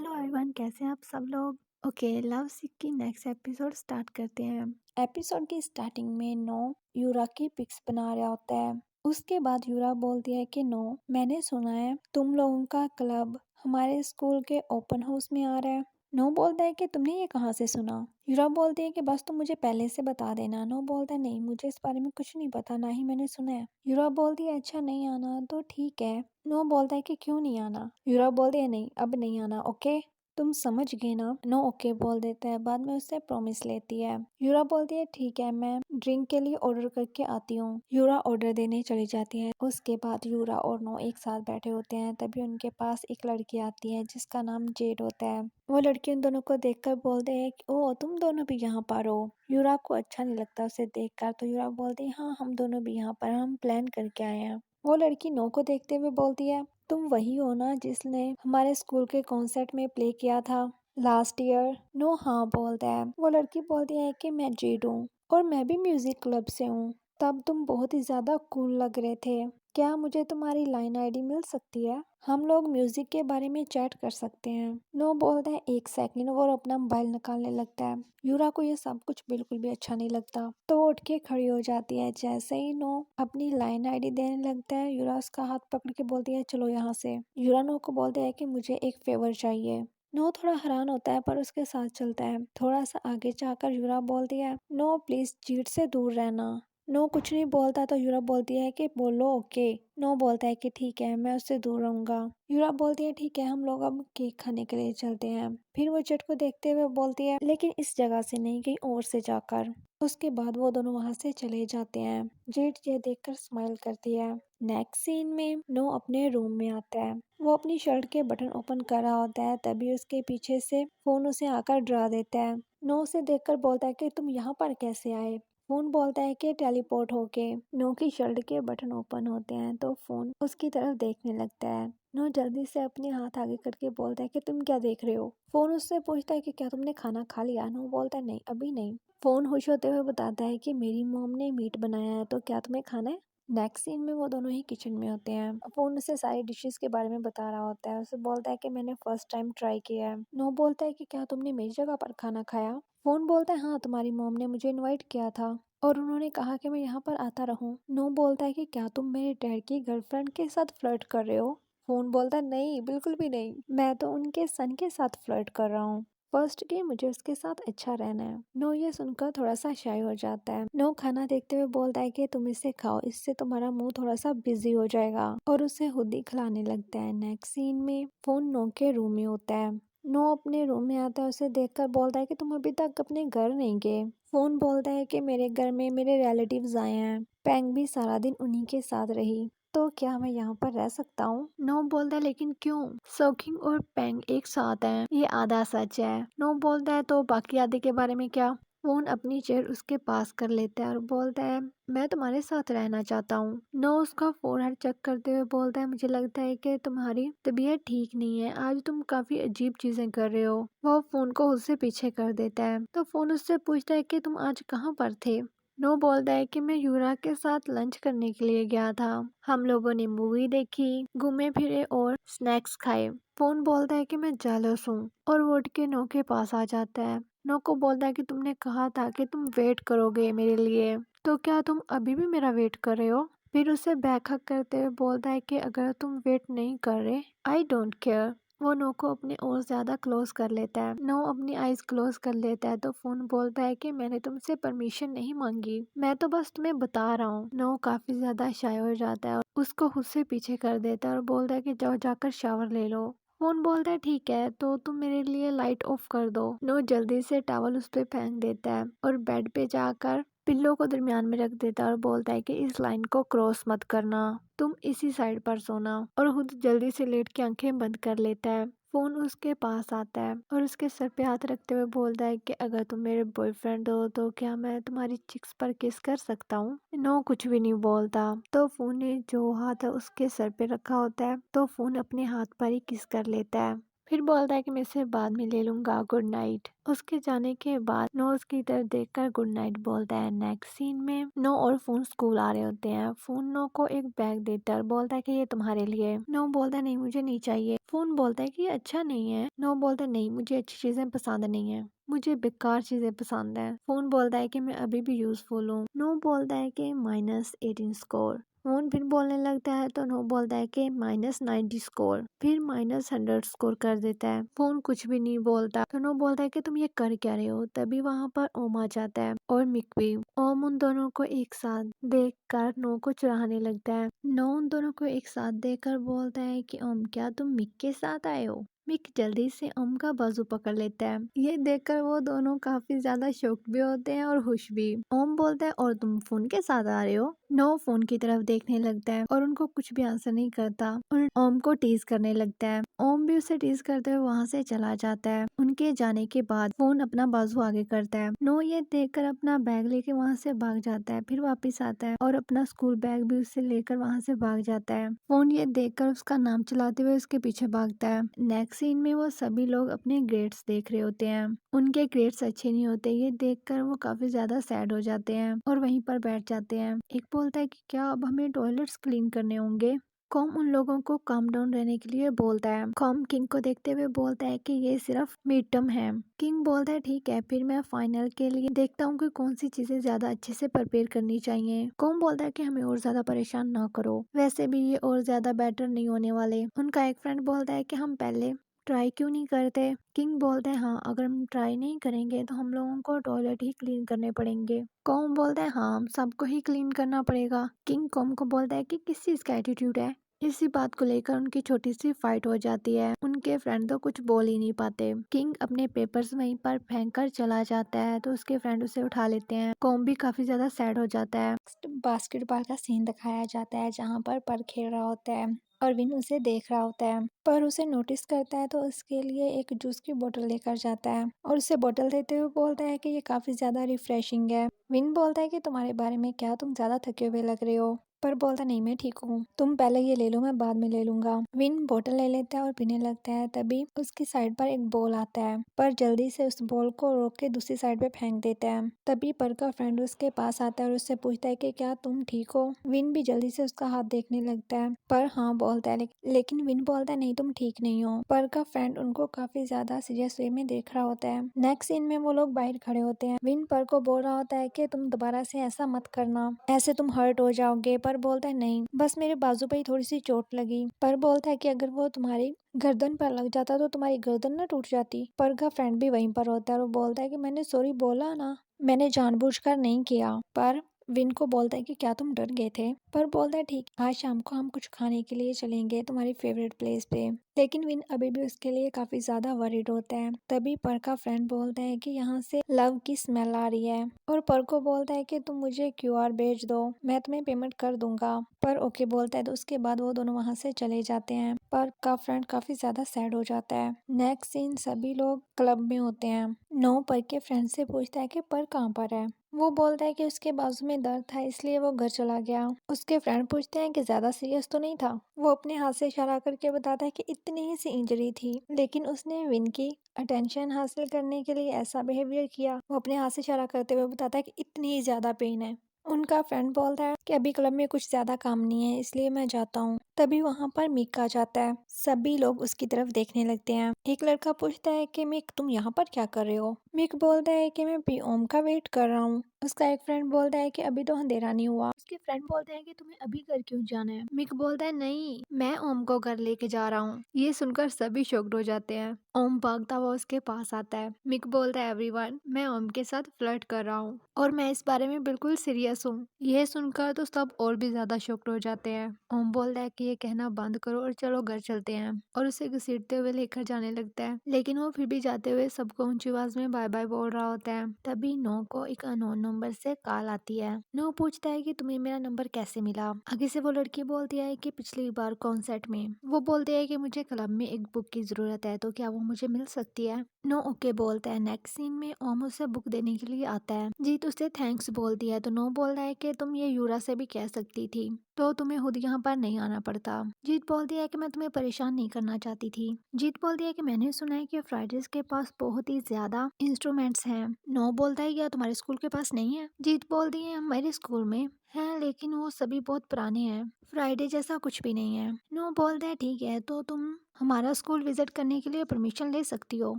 Hello everyone, कैसे हैं आप सब लोग। ओके, लव सिक की नेक्स्ट एपिसोड स्टार्ट करते हैं। एपिसोड की स्टार्टिंग में नो यूरा की पिक्स बना रहा होता है। उसके बाद यूरा बोलती है कि नो, मैंने सुना है तुम लोगों का क्लब हमारे स्कूल के ओपन हाउस में आ रहा है। नो बोलता है कि तुमने ये कहाँ से सुना। यूरा बोलती है कि बस तुम मुझे पहले से बता देना। नो बोलता है नहीं, मुझे इस बारे में कुछ नहीं पता, ना ही मैंने सुना है। यूरा बोलती है अच्छा नहीं आना तो ठीक है। नो बोलता है कि क्यों नहीं आना। यूरा बोलती है नहीं, अब नहीं आना, ओके तुम समझ गए ना। नो ओके बोल देता है। बाद में उससे प्रॉमिस लेती है। यूरा बोलती है ठीक है, मैं ड्रिंक के लिए ऑर्डर करके आती हूँ। यूरा ऑर्डर देने चली जाती है। उसके बाद यूरा और नो एक साथ बैठे होते हैं। तभी उनके पास एक लड़की आती है जिसका नाम जेड होता है। वो लड़की उन दोनों को देखकर बोलते है कि ओ तुम दोनों भी यहाँ पर हो। यूरा को अच्छा नहीं लगता उसे देखकर, तो यूरा बोलती है हाँ हम दोनों भी यहाँ पर, हम प्लान करके आए हैं। वो लड़की नो को देखते हुए बोलती है तुम वही हो ना जिसने हमारे स्कूल के कॉन्सर्ट में प्ले किया था लास्ट ईयर। नो हाँ बोलता है। वो लड़की बोलती है कि मैं जेड हूँ और मैं भी म्यूजिक क्लब से हूँ। तब तुम बहुत ही ज्यादा कूल लग रहे थे। क्या मुझे तुम्हारी लाइन आईडी मिल सकती है? हम लोग म्यूजिक के बारे में चैट कर सकते हैं। नो बोलता है एक सेकंड, और अपना मोबाइल निकालने लगता है। यूरा को ये सब कुछ बिल्कुल भी अच्छा नहीं लगता, तो वो उठ के खड़ी हो जाती है। जैसे ही नो अपनी लाइन आईडी देने लगता है, यूरा उसका हाथ पकड़ के बोलती है चलो यहाँ से। यूरा नो को बोलता है कि मुझे एक फेवर चाहिए। नो थोड़ा हैरान होता है पर उसके साथ चलता है। थोड़ा सा आगे जाकर यूरा बोलती है नो प्लीज चीट से दूर रहना। नो कुछ नहीं बोलता तो यूरा बोलती है कि बोलो ओके। नो बोलता है कि ठीक है, मैं उससे दूर रहूंगा। यूरा बोलती है ठीक है, हम लोग अब केक खाने के लिए चलते हैं। फिर वो जेट को देखते हुए बोलती है लेकिन इस जगह से नहीं, कहीं और से जाकर। उसके बाद वो दोनों वहां से चले जाते हैं। जेट ये देखकर स्माइल करती है। नेक्स्ट सीन में नो अपने रूम में आता है। वो अपनी शर्ट के बटन ओपन कर रहा होता है, तभी उसके पीछे से फोन उसे आकर डरा देता है। नो उसे देखकर बोलता है कि तुम यहाँ पर कैसे आए। फोन बोलता है कि टेलीपोर्ट होके। नो की शर्ट के बटन ओपन होते हैं तो फोन उसकी तरफ देखने लगता है। नो जल्दी से अपने हाथ आगे करके बोलता है कि तुम क्या देख रहे हो। फोन उससे पूछता है कि क्या तुमने खाना खा लिया। नो बोलता है नहीं, अभी नहीं। फोन खुश होते हुए बताता है कि मेरी मॉम ने मीट बनाया है, तो क्या तुम्हें खाना है। नेक्स्ट सीन में वो दोनों ही किचन में होते हैं। फोन उसे सारी डिशेस के बारे में बता रहा होता है। उसे बोलता है कि मैंने फर्स्ट टाइम ट्राई किया है। नो बोलता है कि क्या तुमने मेरी जगह पर खाना खाया। फोन बोलता है हाँ, तुम्हारी मॉम ने मुझे इनवाइट किया था और उन्होंने कहा कि मैं यहाँ पर आता रहूं। नो बोलता है कि क्या तुम मेरे डैड की गर्लफ्रेंड के साथ फ्लर्ट कर रहे हो। फोन बोलता है नहीं, बिल्कुल भी नहीं, मैं तो उनके सन के साथ फ्लर्ट कर रहा हूँ। फर्स्ट के मुझे उसके साथ अच्छा रहना है। नो ये सुनकर थोड़ा सा शाय हो जाता है। नो खाना देखते हुए बोलता है कि तुम इसे खाओ, इससे तुम्हारा मुंह थोड़ा सा बिजी हो जाएगा, और उसे खुद ही खिलाने लगता है। नेक्स्ट सीन में फोन नो के रूम में होता है। नो अपने रूम में आता है, उसे देखकर बोलता है कि तुम अभी तक अपने घर नहीं गए। फोन बोलता है कि मेरे घर में मेरे रिलेटिव्स आए हैं, पैंग भी सारा दिन उन्हीं के साथ रही, तो क्या मैं यहाँ पर रह सकता हूँ। नो बोलता है लेकिन क्यों, सोकिंग और पैंग एक साथ हैं, ये आधा सच है। नो बोलता है तो बाकी आधे के बारे में क्या। फोन अपनी चेयर उसके पास कर लेता है और बोलता है मैं तुम्हारे साथ रहना चाहता हूँ। नो उसका फोरहेड चेक करते हुए बोलता है मुझे लगता है कि तुम्हारी तबीयत ठीक नहीं है, आज तुम काफी अजीब चीजें कर रहे हो। वो फोन को उससे पीछे कर देता है। तो फोन उससे पूछता है कि तुम आज कहाँ पर थे। नो बोलता है कि मैं यूरा के साथ लंच करने के लिए गया था। हम लोगों ने मूवी देखी, घूमे फिरे और स्नैक्स खाए। फोन बोलता है कि मैं जेलस हूँ और वो उठ के नो के पास आ जाता है। नो को बोलता है कि तुमने कहा था कि तुम वेट करोगे मेरे लिए, तो क्या तुम अभी भी मेरा वेट कर रहे हो। फिर उसे बैकहक करते हुए बोलता है कि अगर तुम वेट नहीं कर रहे, आई डोंट केयर। वो नो को अपने और ज्यादा क्लोज कर लेता है। नो अपनी आईज क्लोज कर लेता है तो फोन बोलता है कि मैंने तुमसे परमिशन नहीं मांगी, मैं तो बस तुम्हें बता रहा हूँ। नो काफी ज्यादा शाय हो जाता है और उसको खुद से पीछे कर देता है और बोलता है कि जाओ जाकर शावर ले लो। फोन बोलता है ठीक है, तो तुम मेरे लिए लाइट ऑफ कर दो। नो जल्दी से टॉवल उस पे फेंक देता है और बेड पे जाकर पिल्लो को दरमियान में रख देता है और बोलता है कि इस लाइन को क्रॉस मत करना, तुम इसी साइड पर सोना, और खुद जल्दी से लेट के आंखें बंद कर लेता है। फोन उसके पास आता है और उसके सर पे हाथ रखते हुए बोलता है कि अगर तुम मेरे बॉयफ्रेंड हो तो क्या मैं तुम्हारी चिक्स पर किस कर सकता हूँ। नो कुछ भी नहीं बोलता। तो फोन ने जो हाथ उसके सर पे रखा होता है तो फोन अपने हाथ पर ही किस कर लेता है। फिर बोलता है कि मैं इसे बाद में ले लूंगा, गुड नाइट। उसके जाने के बाद नो उसकी तरफ देखकर गुड नाइट बोलता है। नेक्स्ट सीन में नो और फोन स्कूल आ रहे होते हैं। फोन नो को एक बैग देता है और बोलता है कि ये तुम्हारे लिए। नो बोलता है नहीं मुझे नहीं चाहिए। फोन बोलता है कि ये अच्छा नहीं है। नो बोलता है नहीं मुझे अच्छी चीजें पसंद नहीं है, मुझे बेकार चीजें पसंद है। फोन बोलता है कि मैं अभी भी यूजफुल हूँ। नो बोलता है कि -18 स्कोर। फोन फिर बोलने लगता है तो नो बोलता है कि -90 स्कोर, फिर -100 स्कोर कर देता है। फोन कुछ भी नहीं बोलता तो नो बोलता है कि तुम ये कर क्या रहे हो। तभी वहाँ पर ओम आ जाता है और मिक भी। ओम उन दोनों को एक साथ देखकर नो को चिढ़ाने लगता है। नो उन दोनों को एक साथ देखकर बोलता है कि ओम क्या तुम मिक के साथ आए हो। मिक जल्दी से ओम का बाजू पकड़ लेता है। ये देखकर वो दोनों काफी ज्यादा शॉक्ड भी होते हैं और खुश भी। ओम बोलता है और तुम फोन के साथ आ रहे हो। नो फोन की तरफ देखने लगता है और उनको कुछ भी आंसर नहीं करता और ओम को टीज करने लगता है। ओम भी उसे टीज करते हुए वहाँ से चला जाता है। उनके जाने के बाद फोन अपना बाजू आगे करता है। नो ये देखकर अपना बैग लेके वहाँ से भाग जाता है, फिर वापस आता है और अपना स्कूल बैग भी उससे लेकर वहाँ से भाग जाता है। फोन ये देखकर उसका नाम चलाते हुए उसके पीछे भागता है। नेक्स्ट सीन में वो सभी लोग अपने ग्रेड्स देख रहे होते हैं। उनके ग्रेड्स अच्छे नहीं होते। ये देखकर वो काफी ज्यादा सैड हो जाते हैं और वहीं पर बैठ जाते हैं। एक बोलता है कि क्या अब हमें टॉयलेट्स क्लीन करने होंगे। कॉम उन लोगों को काम डाउन रहने के लिए बोलता है। कॉम किंग को देखते हुए बोलता है कि ये सिर्फ मिड टर्म है। किंग बोलता है ठीक है फिर मैं फाइनल के लिए देखता हूँ कि कौन सी चीजें ज्यादा अच्छे से प्रिपेयर करनी चाहिए। कॉम बोलता है कि हमें और ज्यादा परेशान ना करो, वैसे भी ये और ज्यादा बेटर नहीं होने वाले। उनका एक फ्रेंड बोलता है कि हम पहले ट्राई क्यों नहीं करते। किंग बोलते हैं हाँ अगर हम ट्राई नहीं करेंगे तो हम लोगों को टॉयलेट ही क्लीन करने पड़ेंगे। कॉम बोलता है हाँ हम सबको ही क्लीन करना पड़ेगा। किंग कॉम को बोलता है कि किस चीज का एटीट्यूड है। इसी बात को लेकर उनकी छोटी सी फाइट हो जाती है। उनके फ्रेंड तो कुछ बोल ही नहीं पाते। किंग अपने पेपर्स वहीं पर फेंक कर चला जाता है तो उसके फ्रेंड उसे उठा लेते हैं। कॉम भी काफी ज्यादा सैड हो जाता है। बास्केटबॉल का सीन दिखाया जाता है जहाँ पर खेल रहा होता है और विन उसे देख रहा होता है, पर उसे नोटिस करता है तो उसके लिए एक जूस की बोतल लेकर जाता है और उसे बोतल देते हुए बोलता है कि ये काफी ज्यादा रिफ्रेशिंग है। विन बोलता है कि तुम्हारे बारे में क्या, तुम ज्यादा थके हुए लग रहे हो। पर बोलता नहीं मैं ठीक हूँ, तुम पहले ये ले लो मैं बाद में ले लूंगा। विन बोतल ले लेता है और पीने लगता है। तभी उसकी साइड पर एक बॉल आता है, पर जल्दी से उस बॉल को रोक के दूसरी साइड पे फेंक देता है। तभी पर का फ्रेंड उसके पास आता है और उससे पूछता है कि क्या तुम ठीक हो। विन भी जल्दी से उसका हाथ देखने लगता है, पर हाँ बोलता है। लेकिन विन बोलता है नहीं तुम ठीक नहीं हो। पर का फ्रेंड उनको काफी ज्यादा सीरियस वे में देख रहा होता है। नेक्स्ट सीन में वो लोग बाहर खड़े होते हैं। विन पर को बोल रहा होता है कि तुम दोबारा से ऐसा मत करना, ऐसे तुम हर्ट हो जाओगे। पर बोलता है नहीं बस मेरे बाजू पे ही थोड़ी सी चोट लगी। पर बोलता है कि अगर वो तुम्हारी गर्दन पर लग जाता तो तुम्हारी गर्दन ना टूट जाती। पर का फ्रेंड भी वहीं पर होता है और वो बोलता है कि मैंने सॉरी बोला ना, मैंने जानबूझकर नहीं किया। पर विन को बोलता है कि क्या तुम डर गए थे। पर बोलता है ठीक आज शाम को हम कुछ खाने के लिए चलेंगे तुम्हारी फेवरेट प्लेस पे। लेकिन विन अभी भी उसके लिए काफी ज्यादा वरीड होता है। तभी पर का फ्रेंड बोलता है कि यहाँ से लव की स्मेल आ रही है और पर को बोलता है कि तुम मुझे क्यूआर भेज दो, मैं तुम्हें पेमेंट कर दूंगा। पर ओके बोलता है तो उसके बाद वो दोनों वहाँ से चले जाते हैं। पर का फ्रेंड काफी ज्यादा सैड हो जाता है। नेक्स्ट सीन सभी लोग क्लब में होते हैं। नो पर के फ्रेंड से पूछता है कि पर कहाँ पर है। वो बोलता है कि उसके बाजू में दर्द था इसलिए वो घर चला गया। उसके फ्रेंड पूछते हैं कि ज्यादा सीरियस तो नहीं था। वो अपने हाथ से इशारा करके बताता है कि इतनी ही सी इंजरी थी, लेकिन उसने विन की अटेंशन हासिल करने के लिए ऐसा बिहेवियर किया। वो अपने हाथ से इशारा करते हुए बताता है कि इतनी ही ज्यादा पेन है। उनका फ्रेंड बोलता है कि अभी क्लब में कुछ ज्यादा काम नहीं है इसलिए मैं जाता हूँ। तभी वहाँ पर मिक आ जाता है। सभी लोग उसकी तरफ देखने लगते हैं। एक लड़का पूछता है कि मिक तुम यहाँ पर क्या कर रहे हो। मिक बोलता है कि मैं पी ओम का वेट कर रहा हूँ। उसका एक फ्रेंड बोलता है कि अभी तो अंधेरा नहीं हुआ। उसके फ्रेंड बोलते हैं कि तुम्हें अभी घर क्यों जाना है। मिक बोलता है नहीं मैं ओम को घर लेके जा रहा हूँ। ये सुनकर सभी शॉक्ड हो जाते हैं। ओम भागता हुआ उसके पास आता है। मिक बोलता है एवरीवन मैं ओम के साथ फ्लर्ट कर रहा हूँ और मैं इस बारे में बिल्कुल सीरियस हूँ। यह सुनकर तो सब और भी ज्यादा शॉक्ड हो जाते हैं। ओम बोलता है कि ये कहना बंद करो और चलो घर चलते हैं और उसे घसीटते हुए लेकर जाने लगता है। लेकिन वो फिर भी जाते हुए सबको ऊंची आवाज में बाय बाय बोल रहा होता है। तभी नो को एक अननोन नंबर से कॉल आती है। नो पूछता है कि तुम्हें मेरा नंबर कैसे मिला। आगे से वो लड़की बोलती है कि पिछली बार कॉन्सर्ट में। वो बोलते हैं कि मुझे क्लब में एक बुक की जरूरत है तो क्या वो मुझे मिल सकती है। नो ओके बोलता है। नेक्स्ट सीन में ओम उसे बुक देने के लिए आता है। जीत उसे थैंक्स बोलती है तो नो बोल रहा है कि तुम ये यूरा से भी कह सकती थी। तो तुम्हें खुद यहाँ पर नहीं आना पड़ता। जीत बोलती है कि मैं तुम्हें परेशान नहीं करना चाहती थी। जीत बोलती है कि मैंने सुना है कि फ्राइडेज के पास बहुत ही ज्यादा इंस्ट्रूमेंट्स हैं। नो बोलता है क्या तुम्हारे स्कूल के पास नहीं है? जीत बोलती है मेरे स्कूल में है, लेकिन वो सभी बहुत पुराने हैं। फ्राइडे जैसा कुछ भी नहीं है। नो बोलता है ठीक है, तो तुम हमारा स्कूल विजिट करने के लिए परमिशन ले सकती हो।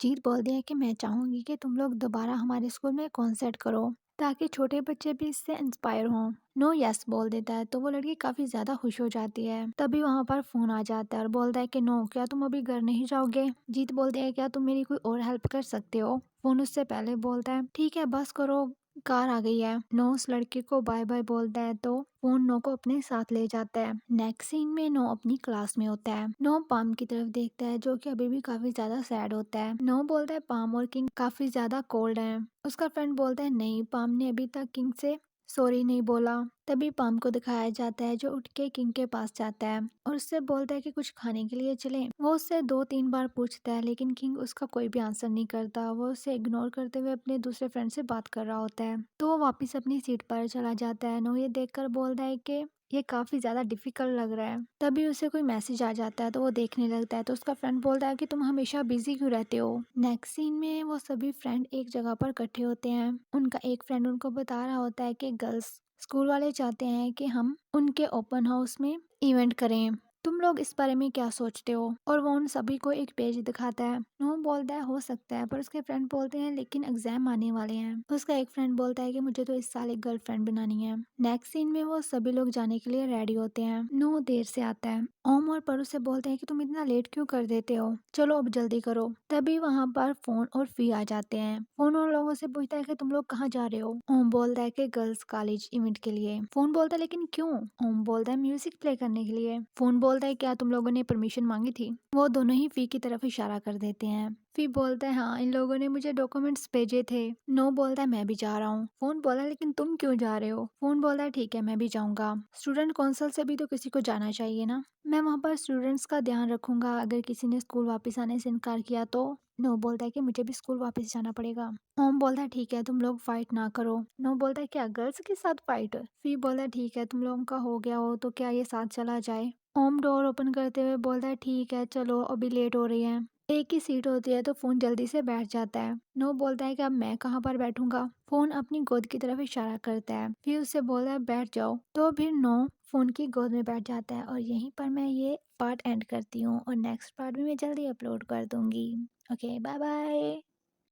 जीत बोलती है कि मैं चाहूंगी कि तुम लोग दोबारा हमारे स्कूल में कॉन्सर्ट करो ताकि छोटे बच्चे भी इससे इंस्पायर हों। नो यस बोल देता है तो वो लड़की काफी ज्यादा खुश हो जाती है। तभी वहाँ पर फोन आ जाता है और बोलता है कि नो क्या तुम अभी घर नहीं जाओगे? जीत बोलते है क्या तुम मेरी कोई और हेल्प कर सकते हो? फोन उससे पहले बोलता है ठीक है बस करो, कार आ गई है। नो उस लड़के को बाय बाय बोलता है तो फोन नो को अपने साथ ले जाता है। नेक्स्ट सीन में नो अपनी क्लास में होता है। नो पाम की तरफ देखता है जो कि अभी भी काफी ज्यादा सैड होता है। नो बोलता है पाम और किंग काफी ज्यादा कोल्ड है। उसका फ्रेंड बोलता है नहीं, पाम ने अभी तक किंग से सॉरी नहीं बोला। तभी पाम को दिखाया जाता है जो उठ के किंग के पास जाता है और उससे बोलता है कि कुछ खाने के लिए चले। वो उससे 2-3 बार पूछता है लेकिन किंग उसका कोई भी आंसर नहीं करता। वो उसे इग्नोर करते हुए अपने दूसरे फ्रेंड से बात कर रहा होता है तो वो वापस अपनी सीट पर चला जाता है। नो ये देखकर बोलता है कि ये काफी ज्यादा डिफिकल्ट लग रहा है। तभी उसे कोई मैसेज आ जाता है तो वो देखने लगता है तो उसका फ्रेंड बोलता है कि तुम हमेशा बिजी क्यों रहते हो। नेक्स्ट सीन में वो सभी फ्रेंड एक जगह पर इकट्ठे होते हैं। उनका एक फ्रेंड उनको बता रहा होता है कि गर्ल्स स्कूल वाले चाहते हैं कि हम उनके ओपन हाउस में इवेंट करें, तुम लोग इस बारे में क्या सोचते हो? और वो उन सभी को एक पेज दिखाता है। नो बोलता है हो सकता है, पर उसके फ्रेंड बोलते हैं लेकिन एग्जाम आने वाले हैं। उसका एक फ्रेंड बोलता है कि मुझे तो इस साल एक गर्लफ्रेंड बनानी है। नेक्स्ट सीन में वो सभी लोग जाने के लिए रेडी होते हैं। नो देर से आता है। ओम और परू से बोलते हैं कि तुम इतना लेट क्यों कर देते हो, चलो अब जल्दी करो। तभी वहाँ पर फोन और फी आ जाते हैं। फोन उन लोगों से पूछता है कि तुम लोग कहाँ जा रहे हो? ओम बोलता है कि गर्ल्स कॉलेज इवेंट के लिए। फोन बोलता है लेकिन क्यों? ओम बोलता है म्यूजिक प्ले करने के लिए। फोन बोलता है क्या तुम लोगों ने परमिशन मांगी थी? वो दोनों ही फी की तरफ इशारा कर देते हैं। फी बोलता है हाँ, इन लोगों ने मुझे डॉक्यूमेंट्स भेजे थे। नो बोलता है मैं भी जा रहा हूँ। फोन बोला लेकिन तुम क्यों जा रहे हो? फोन बोलता है ठीक है मैं भी जाऊंगा, स्टूडेंट काउंसिल से भी तो किसी को जाना चाहिए ना। मैं वहाँ पर स्टूडेंट्स का ध्यान रखूंगा, अगर किसी ने स्कूल वापस आने से इनकार किया तो। नो बोलता है कि मुझे भी स्कूल वापस जाना पड़ेगा। ओम बोलता है ठीक है तुम लोग फाइट ना करो। नो बोलता है क्या गर्ल्स के साथ फाइट? फी बोलता है ठीक है तुम लोगों का हो गया हो तो क्या ये साथ चला जाए? ओम डोर ओपन करते हुए बोलता है ठीक है चलो, अभी लेट हो रही है। एक ही सीट होती है तो फोन जल्दी से बैठ जाता है। नो बोलता है कि अब मैं कहाँ पर बैठूंगा। फोन अपनी गोद की तरफ इशारा करता है, फिर उससे बोलता है बैठ जाओ। तो फिर नो फोन की गोद में बैठ जाता है। और यहीं पर मैं ये पार्ट एंड करती हूँ और नेक्स्ट पार्ट भी मैं जल्दी अपलोड कर दूंगी। Okay bye bye.